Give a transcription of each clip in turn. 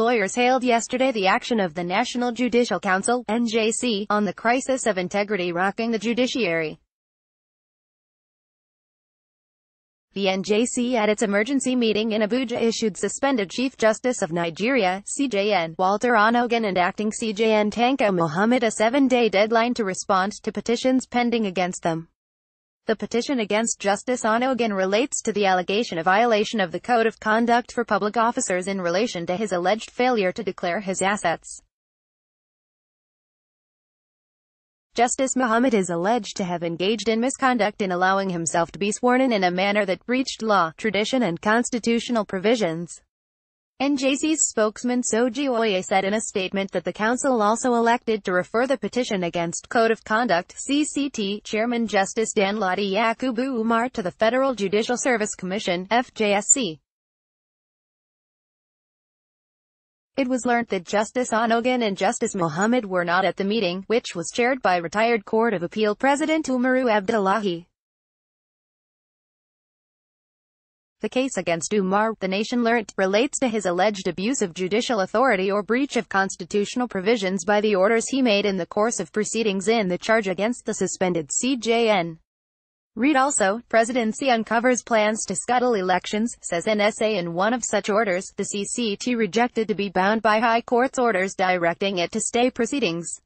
Lawyers hailed yesterday the action of the National Judicial Council, NJC, on the crisis of integrity rocking the judiciary. The NJC at its emergency meeting in Abuja issued suspended Chief Justice of Nigeria, CJN, Walter Onnoghen and acting CJN Tanko Mohammed a 7-day deadline to respond to petitions pending against them. The petition against Justice Onnoghen relates to the allegation of violation of the Code of Conduct for public officers in relation to his alleged failure to declare his assets. Justice Mohammed is alleged to have engaged in misconduct in allowing himself to be sworn in a manner that breached law, tradition and constitutional provisions. NJC's spokesman Soji Oye said in a statement that the council also elected to refer the petition against Code of Conduct (CCT) Chairman Justice Danladi Yakubu Umar to the Federal Judicial Service Commission (FJSC). It was learnt that Justice Onnoghen and Justice Mohammed were not at the meeting, which was chaired by retired Court of Appeal President Umaru Abdullahi. The case against Umar, the nation learnt, relates to his alleged abuse of judicial authority or breach of constitutional provisions by the orders he made in the course of proceedings in the charge against the suspended CJN. Read also, Presidency uncovers plans to scuttle elections, says NSA in one of such orders. The CCT rejected to be bound by High Court's orders directing it to stay proceedings.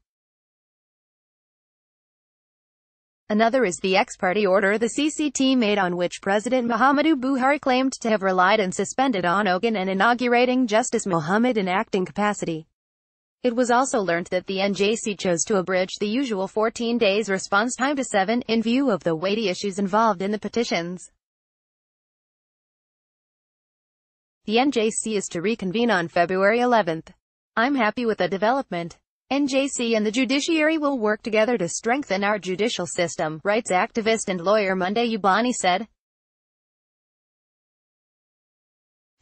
Another is the ex-parte order the CCT made on which President Muhammadu Buhari claimed to have relied and suspended Onnoghen and inaugurating Justice Mohammed in acting capacity. It was also learnt that the NJC chose to abridge the usual 14 days response time to 7, in view of the weighty issues involved in the petitions. The NJC is to reconvene on February 11th. I'm happy with the development. NJC and the judiciary will work together to strengthen our judicial system, rights activist and lawyer Monday Ubani said.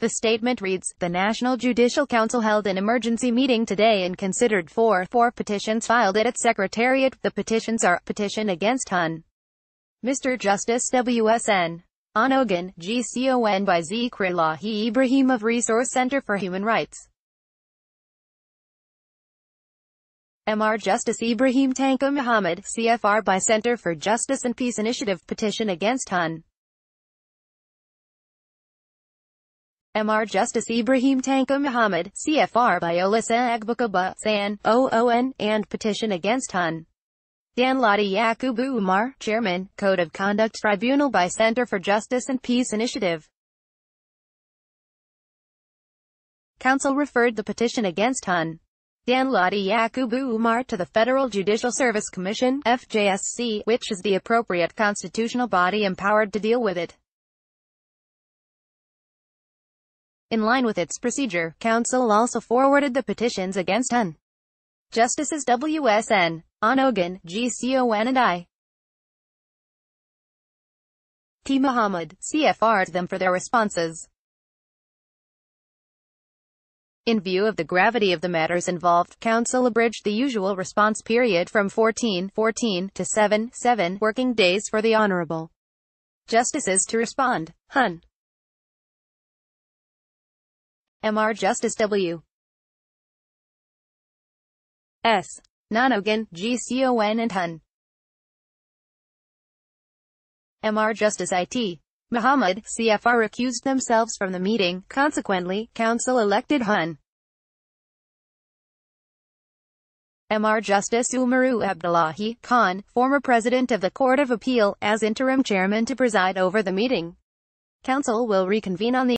The statement reads, the National Judicial Council held an emergency meeting today and considered four petitions filed at its secretariat. The petitions are, petition against Hon. Mr. Justice W.S.N. Onnoghen, GCON by Zikrulahi Ibrahim of Resource Center for Human Rights. Mr. Justice Ibrahim Tanko Mohammed, CFR by Center for Justice and Peace Initiative. Petition against Hon. Mr. Justice Ibrahim Tanko Mohammed, CFR by Olisa Agbukaba, San, OON, and petition against Hon. Danladi Yakubu Umar, Chairman, Code of Conduct Tribunal by Center for Justice and Peace Initiative. Council referred the petition against Hon. Danladi Yakubu Umar to the Federal Judicial Service Commission, FJSC, which is the appropriate constitutional body empowered to deal with it. In line with its procedure, Council also forwarded the petitions against Hon. Justices W.S.N. Onnoghen, GCON and I. T. Mohammed, CFR to them for their responses. In view of the gravity of the matters involved, Council abridged the usual response period from 14 to 7 working days for the Honorable Justices to respond. Hon. Mr. Justice W. S. Onnoghen, GCON and Hon. Mr. Justice I.T. Mohammed, CFR recused themselves from the meeting. Consequently, Council elected Hon. Mr. Justice Umaru Abdullahi Khan, former President of the Court of Appeal, as interim chairman to preside over the meeting. Council will reconvene on the